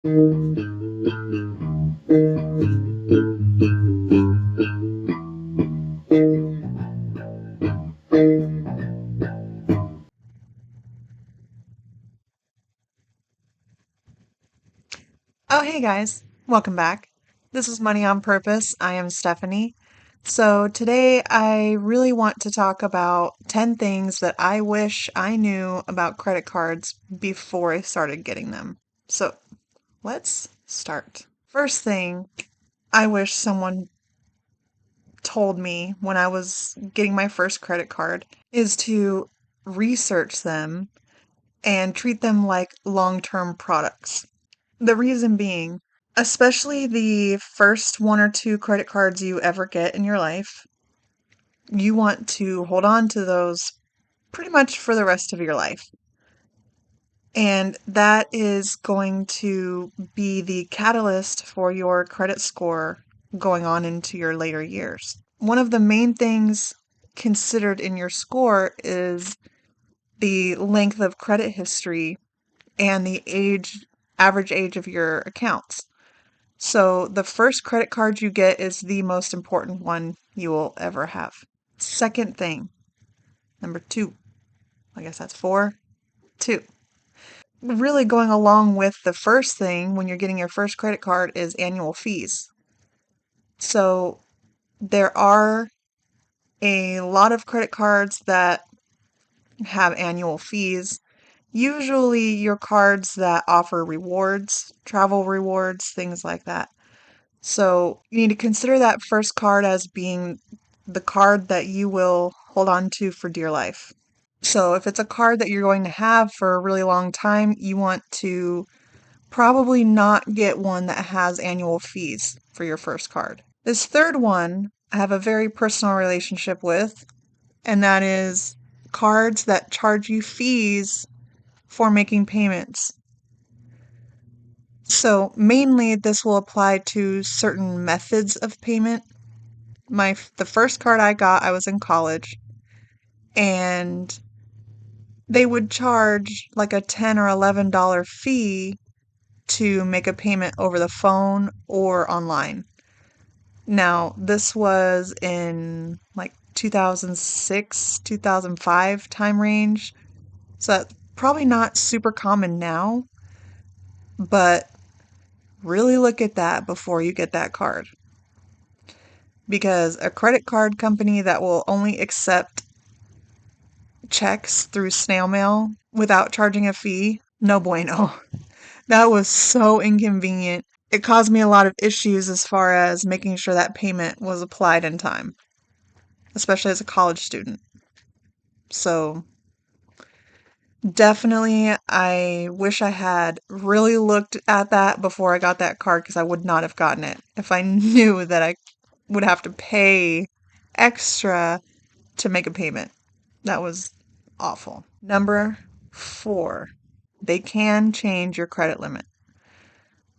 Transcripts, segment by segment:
Oh, hey guys, welcome back. This is Money on Purpose. I am Stephanie. So, today I really want to talk about 10 things that I wish I knew about credit cards before I started getting them. So, let's start. First thing I wish someone told me when I was getting my first credit card is to research them and treat them like long term products. The reason being, especially the first one or two credit cards you ever get in your life, you want to hold on to those pretty much for the rest of your life. And that is going to be the catalyst for your credit score going on into your later years. One of the main things considered in your score is the length of credit history and the average age of your accounts. So the first credit card you get is the most important one you will ever have. Second thing, number two, I guess that's four, two. Really going along with the first thing when you're getting your first credit card is annual fees. So there are a lot of credit cards that have annual fees. Usually your cards that offer rewards, travel rewards, things like that. So you need to consider that first card as being the card that you will hold on to for dear life. So if it's a card that you're going to have for a really long time, you want to probably not get one that has annual fees for your first card. This third one I have a very personal relationship with, and that is cards that charge you fees for making payments. So mainly this will apply to certain methods of payment. The first card I got, I was in college, and they would charge like a $10 or $11 fee to make a payment over the phone or online. Now, this was in like 2006, 2005 time range. So that's probably not super common now, but really look at that before you get that card. Because a credit card company that will only accept checks through snail mail without charging a fee, no bueno. That was so inconvenient. It caused me a lot of issues as far as making sure that payment was applied in time, especially as a college student. So, definitely, I wish I had really looked at that before I got that card because I would not have gotten it if I knew that I would have to pay extra to make a payment. That was awful. Number four, they can change your credit limit.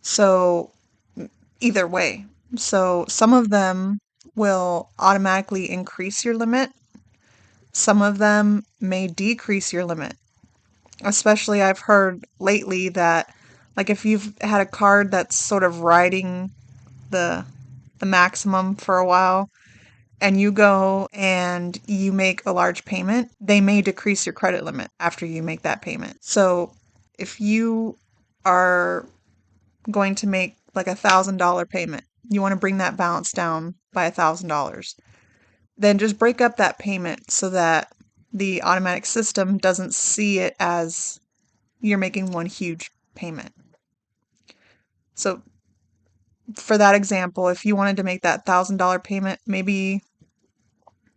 So, either way. So, some of them will automatically increase your limit, some of them may decrease your limit. Especially, I've heard lately that, like, if you've had a card that's sort of riding the the maximum for a while, and you go and you make a large payment, they may decrease your credit limit after you make that payment. So if you are going to make like $1,000 payment, you want to bring that balance down by $1,000, then just break up that payment so that the automatic system doesn't see it as you're making one huge payment. So for that example, if you wanted to make that $1,000 payment, maybe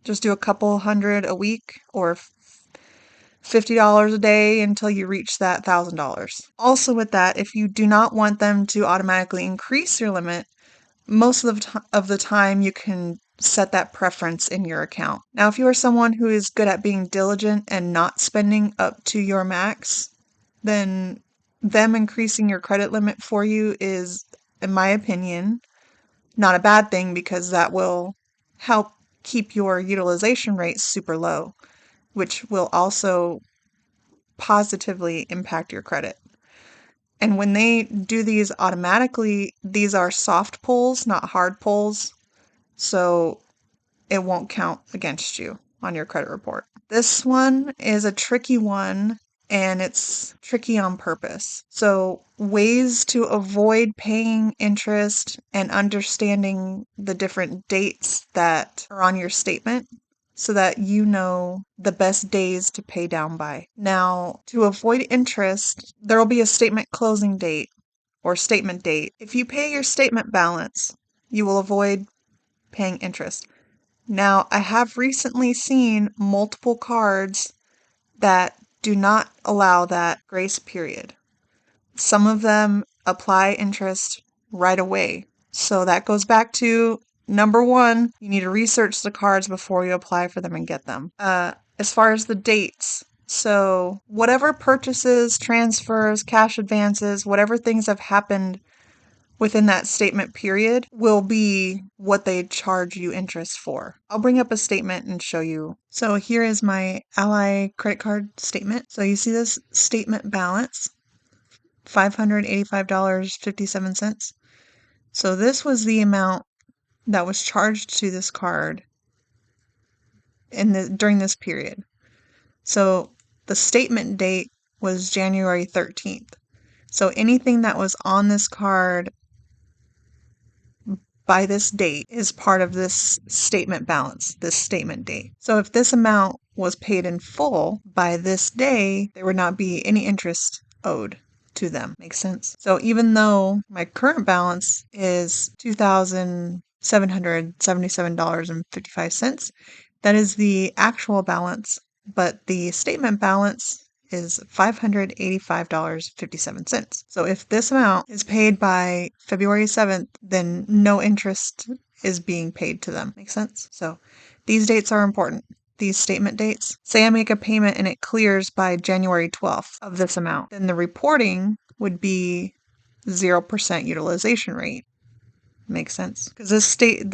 just do a couple hundred a week or $50 a day until you reach that $1,000. Also, with that, if you do not want them to automatically increase your limit, most of the time you can set that preference in your account. Now, if you are someone who is good at being diligent and not spending up to your max, then them increasing your credit limit for you is, in my opinion, not a bad thing because that will help keep your utilization rate super low, which will also positively impact your credit. And when they do these automatically, these are soft pulls, not hard pulls. So it won't count against you on your credit report. This one is a tricky one, and it's tricky on purpose. So, ways to avoid paying interest and understanding the different dates that are on your statement so that you know the best days to pay down by. Now, to avoid interest, there will be a statement closing date or statement date. If you pay your statement balance, you will avoid paying interest. Now, I have recently seen multiple cards that do not allow that grace period. Some of them apply interest right away. So that goes back to number one, you need to research the cards before you apply for them and get them. As far as the dates, so whatever purchases, transfers, cash advances, whatever things have happened within that statement period will be what they charge you interest for. I'll bring up a statement and show you. So here is my Ally credit card statement. So you see this statement balance, $585.57. So this was the amount that was charged to this card during this period. So the statement date was January 13th. So anything that was on this card by this date is part of this statement balance, this statement date. So if this amount was paid in full by this day, there would not be any interest owed to them. Makes sense? So even though my current balance is $2,777.55, that is the actual balance, but the statement balance is $585.57. So if this amount is paid by February 7th, then no interest is being paid to them. Make sense? So these dates are important. These statement dates. Say I make a payment and it clears by January 12th of this amount. Then the reporting would be 0% utilization rate. Makes sense. Because the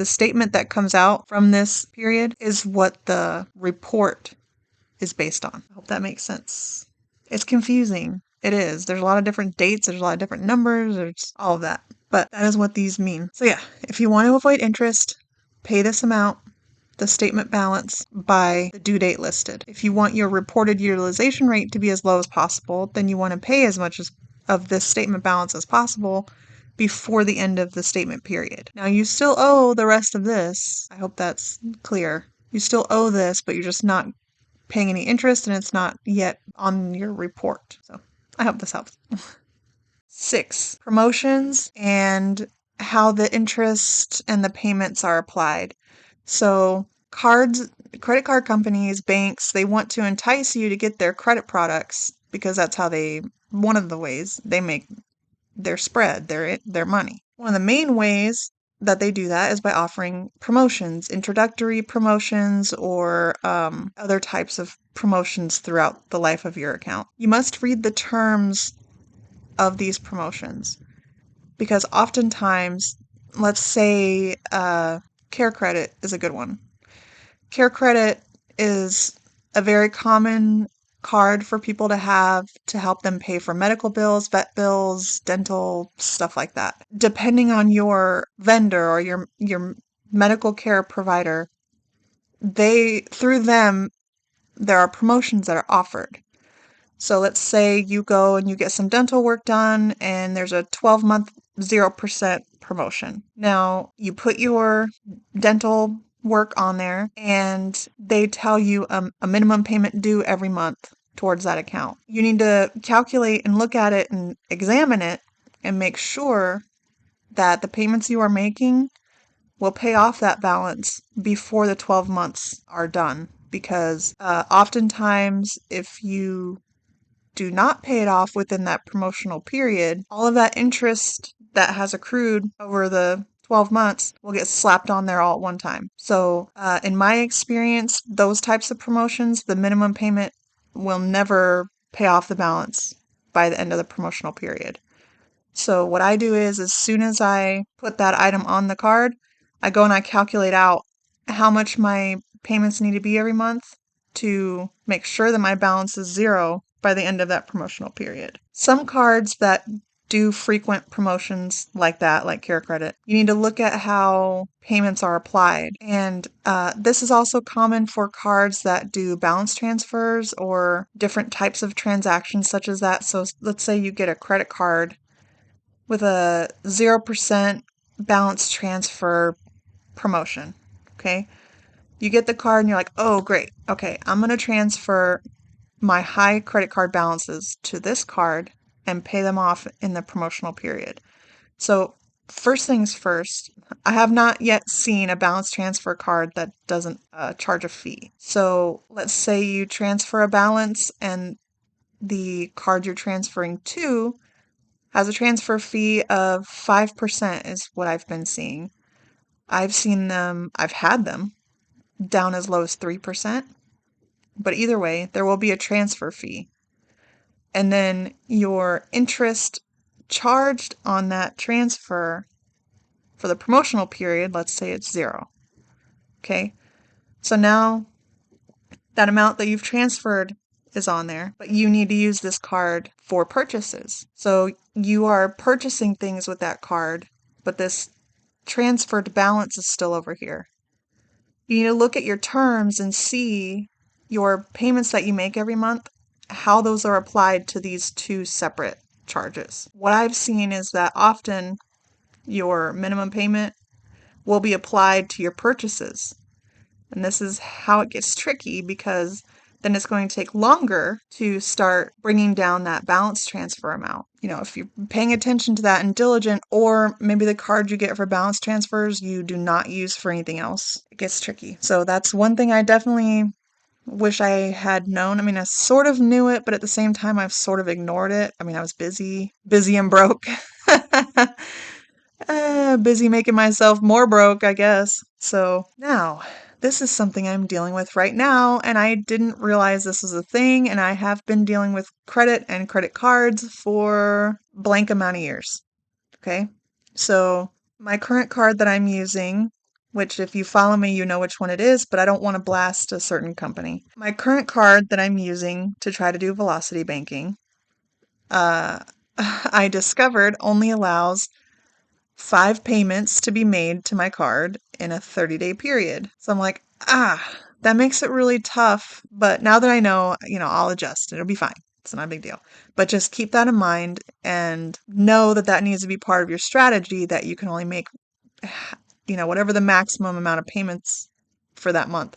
statement that comes out from this period is what the report is based on. I hope that makes sense. It's confusing. It is. There's a lot of different dates, there's a lot of different numbers, there's all of that. But that is what these mean. So yeah, if you want to avoid interest, pay this amount, the statement balance, by the due date listed. If you want your reported utilization rate to be as low as possible, then you want to pay as much of this statement balance as possible before the end of the statement period. Now you still owe the rest of this. I hope that's clear. You still owe this, but you're just not paying any interest and it's not yet on your report. So I hope this helps. 6, promotions and how the interest and the payments are applied. So credit card companies, banks, they want to entice you to get their credit products because that's how one of the ways they make their spread, their money. One of the main ways that they do that is by offering promotions, introductory promotions, or other types of promotions throughout the life of your account. You must read the terms of these promotions because oftentimes, let's say Care Credit is a good one. Care Credit is a very common card for people to have to help them pay for medical bills, vet bills, dental, stuff like that. Depending on your vendor or your medical care provider, through them there are promotions that are offered. So let's say you go and you get some dental work done and there's a 12-month 0% promotion. Now, you put your dental work on there and they tell you a minimum payment due every month towards that account. You need to calculate and look at it and examine it and make sure that the payments you are making will pay off that balance before the 12 months are done. Because oftentimes, if you do not pay it off within that promotional period, all of that interest that has accrued over the 12 months will get slapped on there all at one time. So, in my experience, those types of promotions, the minimum payment will never pay off the balance by the end of the promotional period. So, what I do is, as soon as I put that item on the card, I go and I calculate out how much my payments need to be every month to make sure that my balance is zero by the end of that promotional period. Some cards that do frequent promotions like that, like Care Credit, you need to look at how payments are applied. And this is also common for cards that do balance transfers or different types of transactions such as that. So let's say you get a credit card with a 0% balance transfer promotion. Okay. You get the card and you're like, oh, great. Okay, I'm going to transfer my high credit card balances to this card and pay them off in the promotional period. So, first things first, I have not yet seen a balance transfer card that doesn't charge a fee. So, let's say you transfer a balance and the card you're transferring to has a transfer fee of 5%, is what I've been seeing. I've had them down as low as 3%, but either way, there will be a transfer fee. And then your interest charged on that transfer for the promotional period, let's say it's 0. Okay, so now that amount that you've transferred is on there, but you need to use this card for purchases. So you are purchasing things with that card, but this transferred balance is still over here. You need to look at your terms and see your payments that you make every month, how those are applied to these two separate charges. What I've seen is that often your minimum payment will be applied to your purchases. And this is how it gets tricky because then it's going to take longer to start bringing down that balance transfer amount. You know, if you're paying attention to that and diligent, or maybe the card you get for balance transfers you do not use for anything else, it gets tricky. So that's one thing I definitely wish I had known. I mean, I sort of knew it, but at the same time, I've sort of ignored it. I mean, I was busy and broke. Busy making myself more broke, I guess. So now, this is something I'm dealing with right now, and I didn't realize this was a thing, and I have been dealing with credit and credit cards for blank amount of years. Okay? So, my current card that I'm using, which if you follow me, you know which one it is, but I don't want to blast a certain company. My current card that I'm using to try to do velocity banking, I discovered only allows 5 payments to be made to my card in a 30-day period. So I'm like, that makes it really tough. But now that I know, I'll adjust. It'll be fine. It's not a big deal. But just keep that in mind and know that that needs to be part of your strategy, that you can only make, whatever the maximum amount of payments for that month.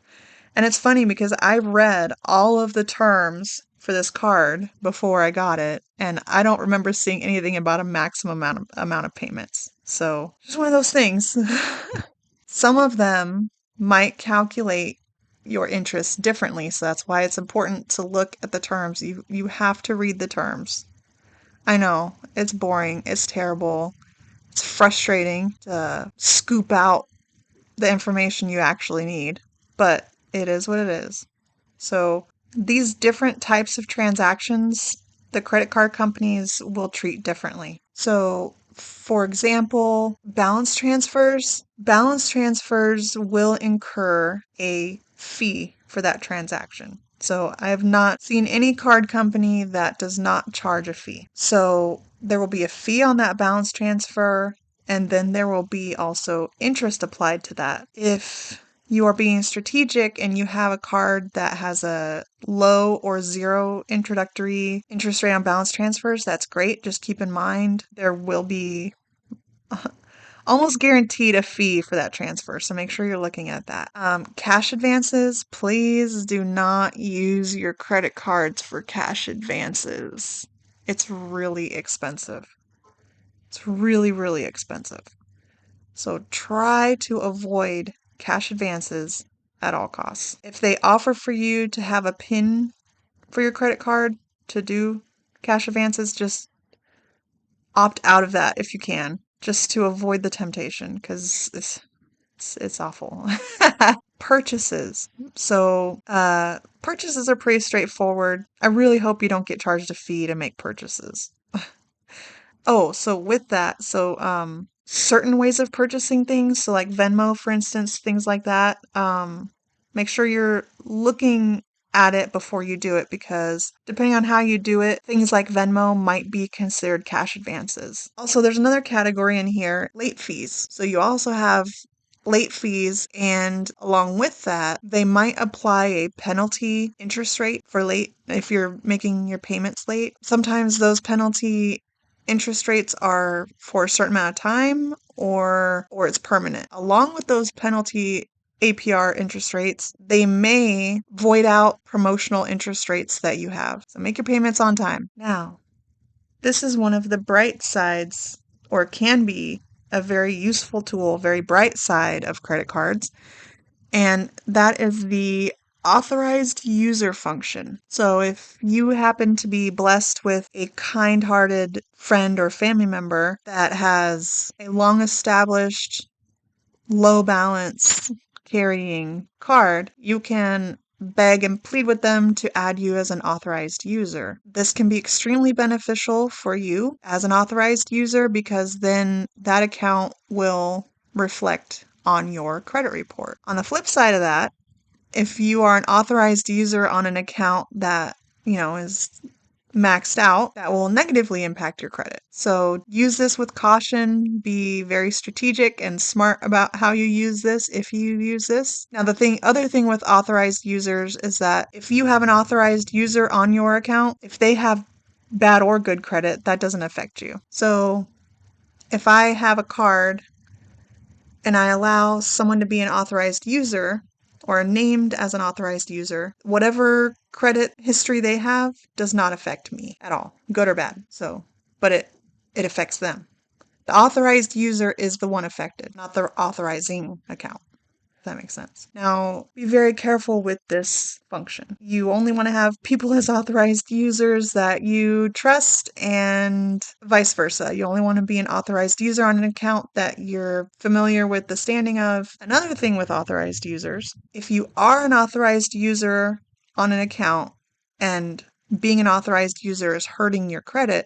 And it's funny because I read all of the terms for this card before I got it, and I don't remember seeing anything about a maximum amount of payments. So, just one of those things. Some of them might calculate your interest differently, so that's why it's important to look at the terms. You have to read the terms. I know, it's boring, it's terrible, it's frustrating to scoop out the information you actually need, but it is what it is. So, these different types of transactions, the credit card companies will treat differently. So, for example, balance transfers will incur a fee for that transaction. So, I have not seen any card company that does not charge a fee. So, there will be a fee on that balance transfer, and then there will be also interest applied to that. If you are being strategic and you have a card that has a low or 0 introductory interest rate on balance transfers, that's great. Just keep in mind there will be almost guaranteed a fee for that transfer, so make sure you're looking at that. Cash advances, please do not use your credit cards for cash advances. It's really expensive. It's really, really expensive. So try to avoid cash advances at all costs. If they offer for you to have a PIN for your credit card to do cash advances, just opt out of that if you can, just to avoid the temptation, because it's awful. Purchases. So purchases are pretty straightforward. I really hope you don't get charged a fee to make purchases. Oh, so with that, certain ways of purchasing things, so like Venmo, for instance, things like that, make sure you're looking at it before you do it because depending on how you do it, things like Venmo might be considered cash advances. Also, there's another category in here, late fees. So you also have late fees, and along with that, they might apply a penalty interest rate for late if you're making your payments late. Sometimes those penalty interest rates are for a certain amount of time or it's permanent. Along with those penalty APR interest rates, they may void out promotional interest rates that you have. So make your payments on time. Now, this is one of the bright sides, or can be a very useful tool, very bright side of credit cards, and that is the authorized user function. So if you happen to be blessed with a kind-hearted friend or family member that has a long established low balance carrying card, you can beg and plead with them to add you as an authorized user. This can be extremely beneficial for you as an authorized user because then that account will reflect on your credit report. On the flip side of that, if you are an authorized user on an account that, is maxed out, that will negatively impact your credit. So use this with caution, be very strategic and smart about how you use this if you use this. Now other thing with authorized users is that if you have an authorized user on your account, if they have bad or good credit, that doesn't affect you. So if I have a card and I allow someone to be an authorized user or named as an authorized user, whatever credit history they have does not affect me at all, good or bad. But it affects them. The authorized user is the one affected, not the authorizing account. That makes sense. Now, be very careful with this function. You only want to have people as authorized users that you trust and vice versa. You only want to be an authorized user on an account that you're familiar with the standing of. Another thing with authorized users, if you are an authorized user on an account and being an authorized user is hurting your credit,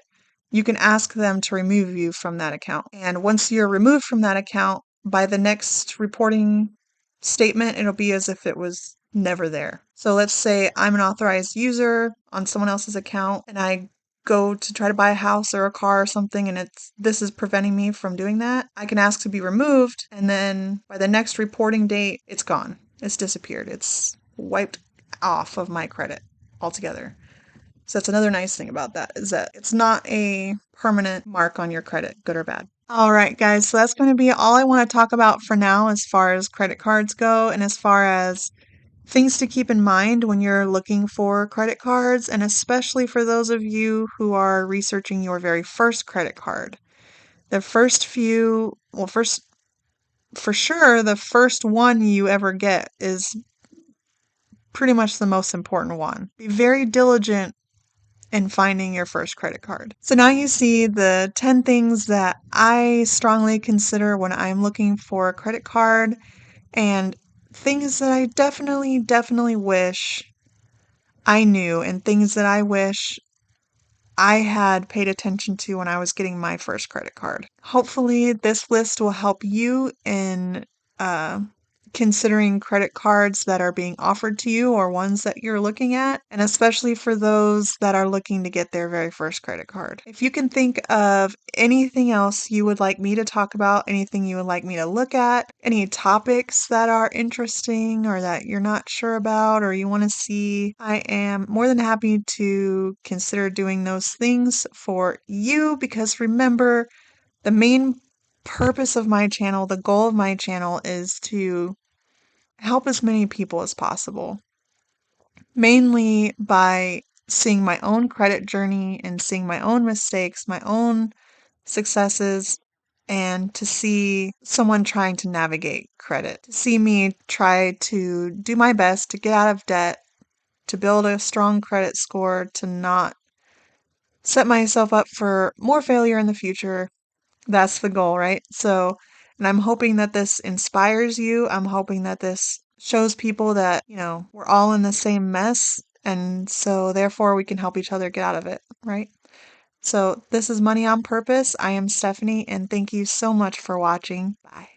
you can ask them to remove you from that account. And once you're removed from that account, by the next reporting statement, it'll be as if it was never there. So let's say I'm an authorized user on someone else's account and I go to try to buy a house or a car or something and this is preventing me from doing that. I can ask to be removed and then by the next reporting date, it's gone. It's disappeared. It's wiped off of my credit altogether. So that's another nice thing about that is that it's not a permanent mark on your credit, good or bad. All right, guys, so that's going to be all I want to talk about for now as far as credit cards go and as far as things to keep in mind when you're looking for credit cards, and especially for those of you who are researching your very first credit card. The first few, well, first, for sure, the first one you ever get is pretty much the most important one. Be very diligent in finding your first credit card. So now you see the 10 things that I strongly consider when I'm looking for a credit card and things that I definitely wish I knew and things that I wish I had paid attention to when I was getting my first credit card. Hopefully, this list will help you in uh, considering credit cards that are being offered to you or ones that you're looking at, and especially for those that are looking to get their very first credit card. If you can think of anything else you would like me to talk about, anything you would like me to look at, any topics that are interesting or that you're not sure about or you want to see, I am more than happy to consider doing those things for you because remember, the main purpose of my channel, the goal of my channel is to help as many people as possible, mainly by seeing my own credit journey and seeing my own mistakes, my own successes, and to see someone trying to navigate credit, to see me try to do my best to get out of debt, to build a strong credit score, to not set myself up for more failure in the future. That's the goal, right? So, and I'm hoping that this inspires you. I'm hoping that this shows people that, we're all in the same mess. And so, therefore, we can help each other get out of it, right? So, this is Money on Purpose. I am Stephanie, and thank you so much for watching. Bye.